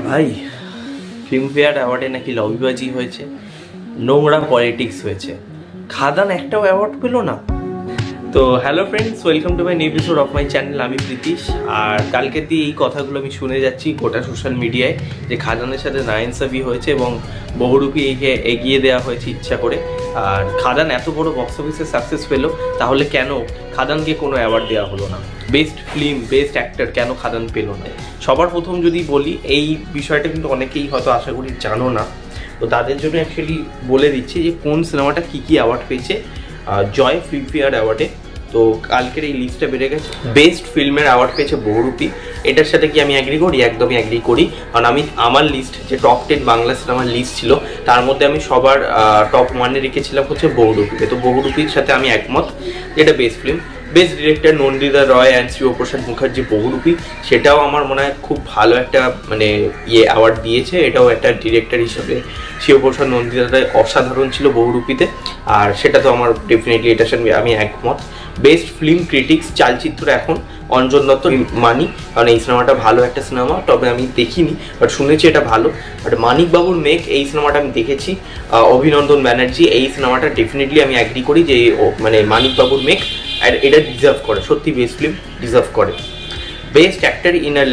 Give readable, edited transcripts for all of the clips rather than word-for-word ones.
ভাই ফিল্মফেয়ার অ্যাওয়ার্ডে নাকি লবিবাজি হয়েছে, নোংরা পলিটিক্স হয়েছে, খাদান একটাও অ্যাওয়ার্ড পেলো না। তো hello friends, welcome to my new episode of my channel. আমি প্রীতিশ। আর কালকে দিয়ে এই কথাগুলো আমি শুনে যাচ্ছি গোটা সোশ্যাল মিডিয়ায় যে খাদানের সাথে নাইনসাফি হয়েছে এবং বহুরূপী এগিয়ে দেওয়া হয়েছে ইচ্ছা করে। আর খাদান এত বড় বক্স অফিসে সাকসেস পেলো, তাহলে কেন খাদানকে কোনো অ্যাওয়ার্ড দেওয়া হলো না? বেস্ট ফিল্ম, বেস্ট অ্যাক্টর কেন খাদান পেলো না? সবার প্রথম যদি বলি, এই বিষয়টা কিন্তু অনেকেই হয়তো আশা করি জানো না, তো তাদের জন্য অ্যাকচুয়ালি বলে দিচ্ছি যে কোন সিনেমাটা কী কী অ্যাওয়ার্ড পেয়েছে জয় ফিল্মফেয়ার অ্যাওয়ার্ডে। তো কালকের এই লিস্টটা বেড়ে গেছে। বেস্ট ফিল্মের অ্যাওয়ার্ড পেয়েছে বহুরূপী। এটার সাথে কি আমি অ্যাগ্রি করি? একদমই অ্যাগ্রি করি। কারণ আমি আমার লিস্ট যে টপ 10 বাংলা সিনেমার লিস্ট ছিল, তার মধ্যে আমি সবার টপ 1-এ রেখেছিলাম হচ্ছে বহুরূপীকে। তো বহুরূপীর সাথে আমি একমত, যেটা best film. Best director Nandita Roy and Shiboprosad Mukherjee Bohurupi, সেটাও আমার মনে হয় খুব ভালো একটা অ্যাওয়ার্ড দিয়েছে। এটাও একটা ডিরেক্টর হিসেবে শিবপ্রসাদ নন্দিতা রয় অসাধারণ ছিল বহুরূপীতে, আর সেটা তো আমার ডেফিনেটলি এটার সঙ্গে আমি একমত। বেস্ট ফিল্ম ক্রিটিক্স চালচিত্র এখন অঞ্জন দত্ত মানি, কারণ এই সিনেমাটা ভালো একটা সিনেমা, তবে আমি দেখিনি, বাট শুনেছি এটা ভালো। বাট মানিক বাবুর মেঘ, এই সিনেমাটা আমি দেখেছি। অভিনন্দন ব্যানার্জি, এই সিনেমাটা ডেফিনেটলি আমি অ্যাগ্রি করি যে মানিক বাবুর মেঘ এটা ডিজার্ভ করে, সত্যি বেস্ট ফিল্ম ডিজার্ভ করে। Best actor in a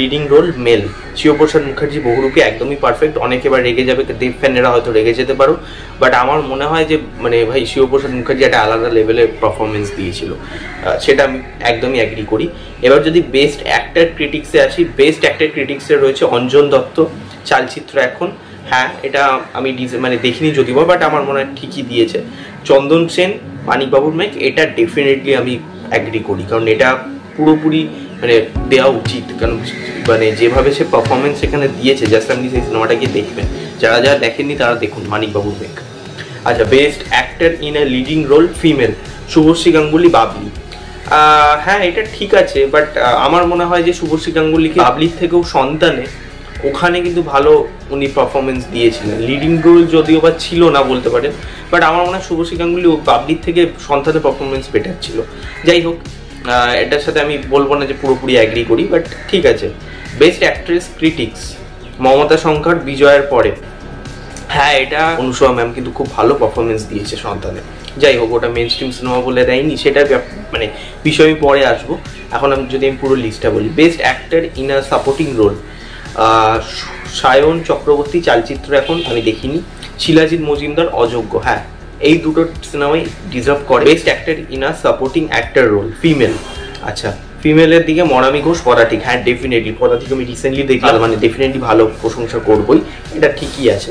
leading role male, Shiboprosad Mukherjee Bohurupi একদমই পারফেক্ট। অনেকে এবার রেগে যাবে, দেব ফ্যানেরা হয়তো রেগে যেতে পারো, বাট আমার মনে হয় যে ভাই শিবপ্রসাদ মুখার্জি একটা আলাদা লেভেলের পারফরমেন্স দিয়েছিল, সেটা আমি একদমই অ্যাগ্রি করি। এবার যদি বেস্ট অ্যাক্টর ক্রিটিক্সে আসি, বেস্ট অ্যাক্টর ক্রিটিক্সে রয়েছে অঞ্জন দত্ত, চালচিত্র এখন। হ্যাঁ, এটা আমি দেখিনি যদিও, বাট আমার মনে হয় ঠিকই দিয়েছে। চন্দন সেন, মানিকবাবুর মেঘ, এটা ডেফিনেটলি আমি অ্যাগ্রি করি, কারণ এটা পুরোপুরি দেওয়া উচিত। কারণ যেভাবে সে পারফরমেন্স এখানে দিয়েছে, জাস্ট আপনি সেই সিনেমাটা গিয়ে দেখবেন। যারা যারা দেখেননি তারা দেখুন মানিকবাবুর মেঘ। আচ্ছা, best actor in a leading role female, Subhashree Ganguly Babli. হ্যাঁ, এটা ঠিক আছে, বাট আমার মনে হয় যে শুভশ্রী গাঙ্গুলিকে বাবলির থেকেও সন্তানে ওখানে কিন্তু ভালো উনি পারফরমেন্স দিয়েছিলেন। লিডিং রোল যদিও বা ছিল না বলতে পারেন, বাট আমার মনে হয় শুভশ্রী গাঙ্গুলি বাবলির থেকে সন্তানের পারফরমেন্স বেটার ছিল। যাই হোক, এটার সাথে আমি বলবো না যে পুরোপুরি অ্যাগ্রি করি, বাট ঠিক আছে। Best actress critics, Mamata Shankar বিজয়ের পরে। হ্যাঁ, এটা অনুষ্কা ম্যাম কিন্তু খুব ভালো পারফরমেন্স দিয়েছে সন্তানে। যাই হোক, ওটা মেন স্ট্রিম সিনেমা বলে দেয়নি, সেটা বিষয় আমি পরে আসবো। এখন আমি পুরো লিস্টটা বলি। Best actor in a supporting role, Sayan Chakraborty, Chalchitra এখন আমি দেখিনি। শিলাজিৎ মজুমদার, অযোগ্য। হ্যাঁ, এই দুটো সিনেমাই ডিজার্ভ করে। Best actor in a supporting actor role female. আচ্ছা, ফিমেলের দিকে মনামি ঘোষ, পদাতিক। হ্যাঁ, ডেফিনেটলি পদাতিক আমি রিসেন্টলি দেখলাম, ডেফিনেটলি ভালো প্রশংসা করবই, এটা ঠিকই আছে।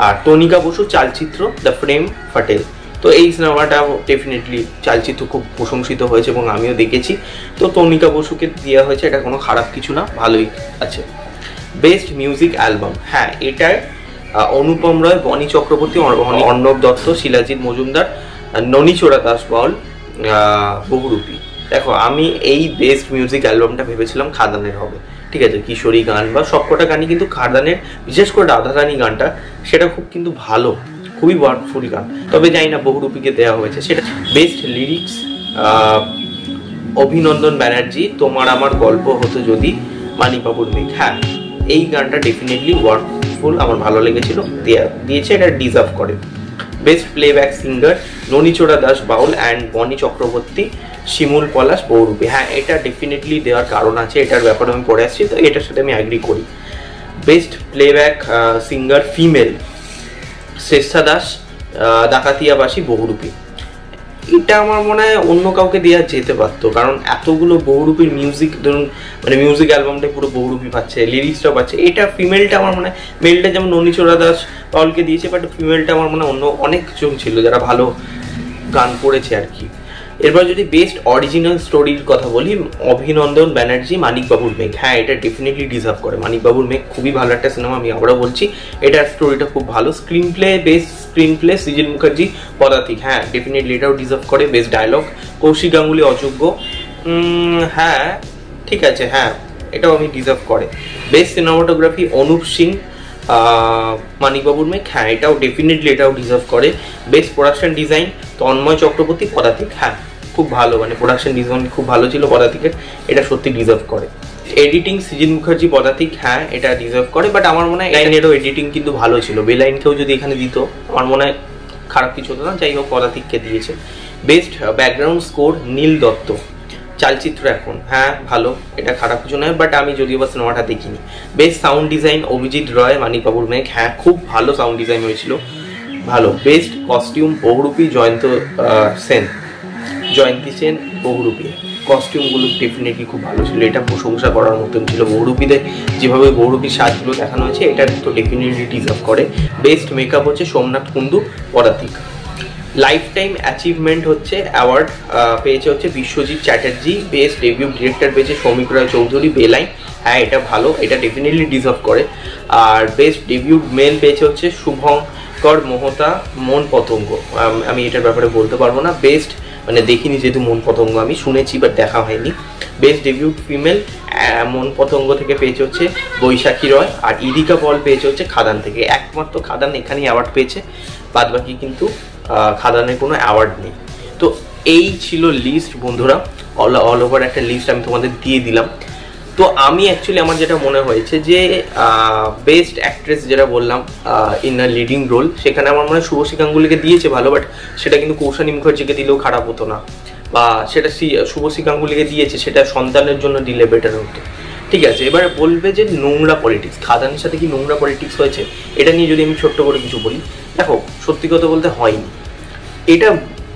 আর তনিকা বসু, চালচিত্র দ্য ফ্রেম ফাটেল। তো এই সিনেমাটা ডেফিনেটলি চালচিত্র খুব প্রশংসিত হয়েছে এবং আমিও দেখেছি। তো তনিকা বসুকে দেওয়া হয়েছে, এটা কোনো খারাপ কিছু না, ভালোই আছে। বেস্ট মিউজিক অ্যালবাম, হ্যাঁ এটার অনুপম রয়, বনি চক্রবর্তী, অর্ণব দত্ত, শিলাজিৎ মজুমদার, ননীচোরা দাস বাউল, বহুরূপী। দেখো, আমি এই বেস্ট মিউজিক অ্যালবামটা ভেবেছিলাম খাদানের হবে, ঠিক আছে, কিশোরী গান বা সবকটা গানই কিন্তু খাদানের, বিশেষ করে রাধারানী গানটা, সেটা খুব কিন্তু ভালো, খুবই ওয়ার্ডফুল গান। তবে জানি না বহুরূপীকে দেওয়া হয়েছে সেটা। বেস্ট লিরিক্স, অভিনন্দন ব্যানার্জি, তোমার আমার গল্প হতো যদি, মানিকবাবুর মেঘ। হ্যাঁ, এই গানটা ডেফিনেটলি ওয়ার্ডফুল, আমার ভালো লেগেছিল, দিয়েছে, এটা ডিজার্ভ করে। Best playback singer, Nonichora Das Baul and Boni Chakraborty, শিমুল পলাশ, বহুরূপী। হ্যাঁ, এটা ডেফিনেটলি দেওয়ার কারণ আছে, এটার ব্যাপারে আমি পড়ে আসছি, তো এটার সাথে আমি অ্যাগ্রি করি। বেস্ট প্লেব্যাক সিঙ্গার ফিমেল, শ্রেষ্ঠা দাস, ডাকাতিয়াবাসী, বহুরূপী। এটা আমার মনে হয় অন্য কাউকে দেওয়া যেতে পারতো, কারণ এতগুলো বহুরূপীর মিউজিক, ধরুন মিউজিক অ্যালবামটা পুরো বহুরূপী পাচ্ছে, লিরিক্সটাও পাচ্ছে। এটা ফিমেলটা আমার মনে হয়, মেলটা যেমন ননীচোরা দাস পাউলকে দিয়েছে, বাট ফিমেলটা আমার মনে হয় অন্য অনেকজন ছিল যারা ভালো গান করেছে আর কি। এরপর যদি বেস্ট অরিজিনাল স্টোরির কথা বলি, অভিনন্দন ব্যানার্জি, মানিকবাবুর মেঘ। হ্যাঁ, এটা ডেফিনেটলি ডিজার্ভ করে। মানিকবাবুর মেঘ খুবই ভালো একটা সিনেমা, আমি আবারও বলছি, এটার স্টোরিটা খুব ভালো। Screen play, best screen play Srijit Mukherjee, পদাতিক। হ্যাঁ, ডেফিনেটলি এটাও ডিজার্ভ করে। বেস্ট ডায়লগ, কৌশিক গাঙ্গুলি, অযোগ্য। হ্যাঁ, ঠিক আছে, হ্যাঁ এটাও আমি ডিজার্ভ করে। বেস্ট সিনেমাটোগ্রাফি, অনুপ সিং, মানিকবাবুর মেঘ। হ্যাঁ, এটাও ডেফিনেটলি ডিজার্ভ করে। Best production design, Tanmoy Chakraborty, Padatik. হ্যাঁ, খুব ভালো, প্রোডাকশন ডিজাইন খুব ভালো ছিল পদাতিকের, এটা সত্যি ডিজার্ভ করে। এডিটিং সৃজিত মুখার্জি পদাতিক, হ্যাঁ এটা ডিজার্ভ করে, বাট আমার মনে হয় লাইনেরও এডিটিং কিন্তু ভালো ছিল। বেলাইনকেও যদি এখানে দিত আমার মনে হয় খারাপ কিছু হতো না। যাই হোক, পদাতিককে দিয়েছে। বেস্ট ব্যাকগ্রাউন্ড স্কোর নীল দত্ত। চালচিত্র এখন, হ্যাঁ ভালো, এটা খারাপ কিছু নয়, বাট আমি যদিও বা সিনেমাটা দেখিনি। বেস্ট সাউন্ড ডিজাইন অভিজিৎ রয়, মানিকবাবুর মেঘ, হ্যাঁ খুব ভালো সাউন্ড ডিজাইন হয়েছিল, ভালো। বেস্ট কস্টিউম বহুরূপী জয়ন্তী সেন বহুরূপী। কস্টিউমগুলো ডেফিনেটলি খুব ভালো ছিল, এটা প্রশংসা করার মতন ছিল। বহুরূপীদের যেভাবে বহুরূপীর সাজগুলো দেখানো হয়েছে এটা তো ডেফিনেটলি ডিজার্ভ করে। বেস্ট মেকআপ হচ্ছে সোমনাথ কুণ্ডু পদাতিক। লাইফ টাইম অ্যাচিভমেন্ট হচ্ছে অ্যাওয়ার্ড পেয়েছে হচ্ছে Biswajit Chatterjee. Best debut director পেয়েছে সৌমিক রায় চৌধুরী, বেলাইন, হ্যাঁ এটা ভালো, এটা ডেফিনেটলি ডিজার্ভ করে। আর বেস্ট ডেবিউ মেল পেয়েছে হচ্ছে শুভঙ্কর মোহতা মন পতঙ্গ। আমি এটার ব্যাপারে বলতে পারবো না। বেস্ট মানে দেখিনি যেহেতু মন পতঙ্গ, আমি শুনেছি বাট দেখা হয়নি। বেস্ট ডেবিউ ফিমেল মন পতঙ্গ থেকে পেয়েছে হচ্ছে বৈশাখী রয়। আর ইদিকা পল পেয়েছে হচ্ছে খাদান থেকে। একমাত্র খাদান এখানেই অ্যাওয়ার্ড পেয়েছে, বাদ বাকি কিন্তু খাদানের কোনো অ্যাওয়ার্ড নেই। তো এই ছিল লিস্ট বন্ধুরা, অল ওভার একটা লিস্ট আমি তোমাদের দিয়ে দিলাম। তো আমি অ্যাকচুয়ালি আমার যেটা মনে হয়েছে যে বেস্ট অ্যাক্ট্রেস যেটা বললাম ইন আ লিডিং রোল, সেখানে আমার মনে হয় শুভশ্রী গাঙ্গুলিকে দিয়েছে ভালো, বাট সেটা কিন্তু কৌশানী মুখার্জিকে দিলেও খারাপ হতো না, বা সেটা শুভশ্রী গাঙ্গুলিকে দিয়েছে সেটা সন্তানের জন্য দিলে বেটার হতো। ঠিক আছে, এবারে বলবে যে নোংরা পলিটিক্স, খাদানের সাথে কি নোংরা পলিটিক্স হয়েছে, এটা নিয়ে যদি আমি ছোট্ট করে কিছু বলি। দেখো সত্যি কথা বলতে হয়নি, এটা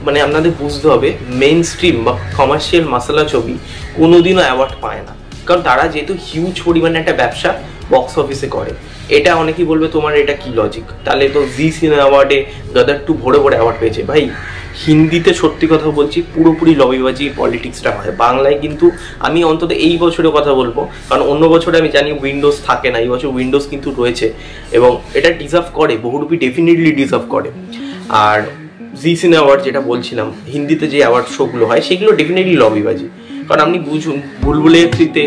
মানে আপনাদের বুঝতে হবে মেইন স্ট্রিম বা কমার্শিয়াল মশলা ছবি কোনোদিনও অ্যাওয়ার্ড পায় না, কারণ তারা যেহেতু হিউজ পরিমাণে একটা ব্যবসা বক্স অফিসে করে। এটা অনেকেই বলবে তোমার এটা কি লজিক, তাহলে তো জি সিনে অ্যাওয়ার্ডে গদার 2 ভরে ভরে অ্যাওয়ার্ড পেয়েছে। ভাই হিন্দিতে সত্যি কথা বলছি পুরোপুরি লবিবাজি পলিটিক্সটা হয়, বাংলায় কিন্তু আমি অন্তত এই বছরের কথা বলবো, কারণ অন্য বছরে আমি জানি উইন্ডোজ থাকে না, এই বছর উইন্ডোজ কিন্তু রয়েছে এবং এটা ডিজার্ভ করে, বহুরূপী ডেফিনেটলি ডিজার্ভ করে। আর জি সিনে অ্যাওয়ার্ড যেটা বলছিলাম, হিন্দিতে যে অ্যাওয়ার্ড শোগুলো হয় সেগুলো ডেফিনেটলি লবিবাজি, কারণ আপনি বুঝুন বুলবুলের 3-তে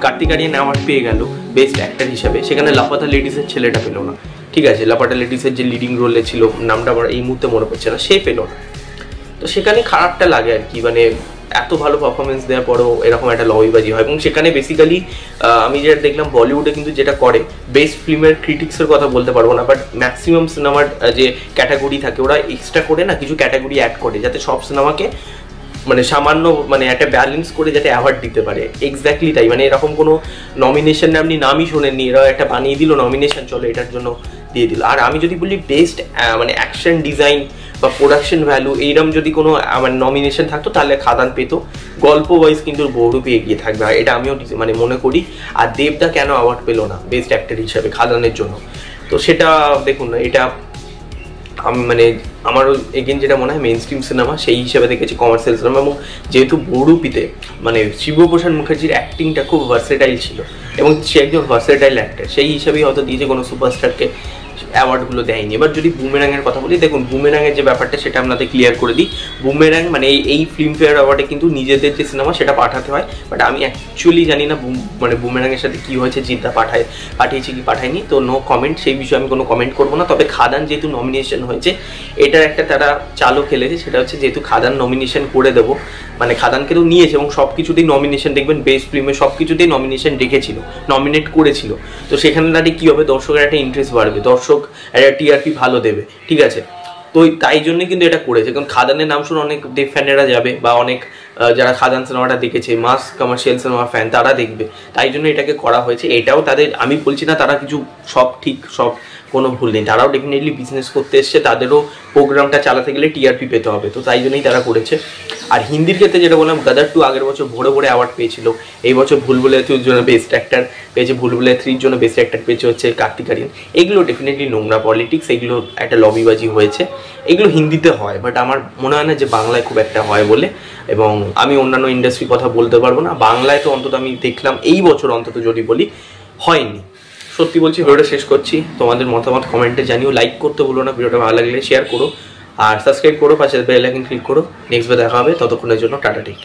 কার্তিক আরিয়ান অ্যাওয়ার্ড পেয়ে গেল বেস্ট অ্যাক্টর হিসাবে, সেখানে লাপাতা লেডিসের ছেলেটা পেলো না। ঠিক আছে, লাপাতা লেডিসের যে লিডিং রোলে ছিল, নামটা আমার এই মুহূর্তে মনে পড়ছে না, সে পেলো না। তো সেখানে খারাপটা লাগে আর কি, মানে এত ভালো পারফরমেন্স দেওয়ার পরেও এরকম একটা লবিবাজি হয়। এবং সেখানে বেসিক্যালি আমি যেটা দেখলাম বলিউডে কিন্তু যেটা করে, বেস্ট ফিল্মের ক্রিটিক্সের কথা বলতে পারবো না, বাট ম্যাক্সিমাম সিনেমার যে ক্যাটাগরি থাকে ওরা এক্সট্রা করে না কিছু ক্যাটাগরি অ্যাড করে, যাতে সব সিনেমাকে মানে সামান্য মানে একটা ব্যালেন্স করে যাতে অ্যাওয়ার্ড দিতে পারে। এক্স্যাক্টলি তাই, মানে এরকম কোনো নমিনেশন আপনি নামই শোনেননি, এরা একটা বানিয়ে দিল নমিনেশন, চলো এটার জন্য দিয়ে দিল। আর আমি যদি বলি বেস্ট মানে অ্যাকশন ডিজাইন বা প্রোডাকশন ভ্যালু এইরকম যদি কোনো মানে নমিনেশন থাকতো তাহলে খাদান পেতো, গল্প ওয়াইজ কিন্তু বহুরূপী এগিয়ে থাকবে, আর এটা আমিও মানে মনে করি। আর দেবদা কেন অ্যাওয়ার্ড পেলো না বেস্ট অ্যাক্টর হিসাবে খাদানের জন্য, তো সেটা দেখুন না, এটা আমি মানে আমারও এগেন যেটা মনে হয় মেইন স্ট্রিম সিনেমা সেই হিসেবে দেখেছি কমার্শিয়াল সিনেমা, এবং যেহেতু বহুরূপীতে মানে শিবপ্রসাদ মুখার্জির অ্যাক্টিংটা খুব ভার্সেটাইল ছিল এবং সে একজন ভার্সেটাইল অ্যাক্টর, সেই হিসাবেই হয়তো দিয়েছে, কোনো সুপারস্টারকে অ্যাওয়ার্ডগুলো দেয়নি। এবার যদি বুমেরাঙের কথা বলি, দেখুন বুমেরাঙের যে ব্যাপারটা সেটা আপনাদের ক্লিয়ার করে দিই। বুমেরাং মানে এই ফিল্মফেয়ার অ্যাওয়ার্ডে কিন্তু নিজেদের যে সিনেমা সেটা পাঠাতে হয়, বাট আমি অ্যাকচুয়ালি জানি না মানে বুমেরাঙের সাথে কী হয়েছে, জিদ্দা পাঠিয়েছি কি পাঠায়নি, তো নো কমেন্ট, সেই বিষয়ে আমি কোনো কমেন্ট করবো না। তবে খাদান যেহেতু নমিনেশন হয়েছে, এটার একটা তারা চালও খেলেছে, সেটা হচ্ছে যেহেতু খাদান নমিনেশন করে দেবো, মানে খাদানকে তো নিয়েছে এবং সব কিছুতেই নমিনেশন দেখবেন, বেস্ট ফিল্মে সব কিছুতেই নমিনেশন রেখেছিল, নমিনেট করেছিল, তো সেখানে দাঁড়িয়ে কী হবে, দর্শকের একটা ইন্টারেস্ট বাড়বে, দর্শক একটা টিআরপি ভালো দেবে। ঠিক আছে, তো তাই জন্য কিন্তু এটা করেছে, কারণ খাদানের নাম শুনে অনেক দেব ফ্যানেরা যাবে, বা অনেক যারা খাদান সিনেমাটা দেখেছে মাস কমার্শিয়াল সিনেমার ফ্যান তারা দেখবে, তাই জন্য এটাকে করা হয়েছে। এটাও তাদের, আমি বলছি না তারা কিছু সব ঠিক সব কোনো ভুল নেই, তারাও ডেফিনেটলি বিজনেস করতে এসছে, তাদেরও প্রোগ্রামটা চালাতে গেলে টিআরপি পেতে হবে, তো তাই জন্যই তারা করেছে। আর হিন্দির ক্ষেত্রে যেটা বললাম, গদার 2 আগের বছর ভরে ভরে অ্যাওয়ার্ড পেয়েছিল, এই বছর ভুলভুলাইয়া 2-র জন্য বেস্ট অ্যাক্টর পেয়েছে, ভুলভুলাইয়া 3-র জন্য বেস্ট অ্যাক্টর পেয়েছে হচ্ছে কার্তিক আরিয়ান। এগুলো ডেফিনেটলি নোংরা পলিটিক্স, এগুলো একটা লবিবাজি হয়েছে, এগুলো হিন্দিতে হয়, বাট আমার মনে হয় না যে বাংলায় খুব একটা হয় বলে। এবং আমি অন্যান্য ইন্ডাস্ট্রির কথা বলতে পারবো না, বাংলায় তো অন্তত আমি দেখলাম এই বছর অন্তত যদি বলি হয়নি। সত্যি বলছি, ভিডিওটা শেষ করছি, তোমাদের মতামত কমেন্টে জানিও, লাইক করতে বলো না, ভিডিওটা ভালো লাগলে শেয়ার করো, আর সাবস্ক্রাইব করো, পাশে বেল আইকন ক্লিক করো। নেক্সট বার দেখা হবে, ততক্ষণের জন্য টাটা, টেক কেয়ার।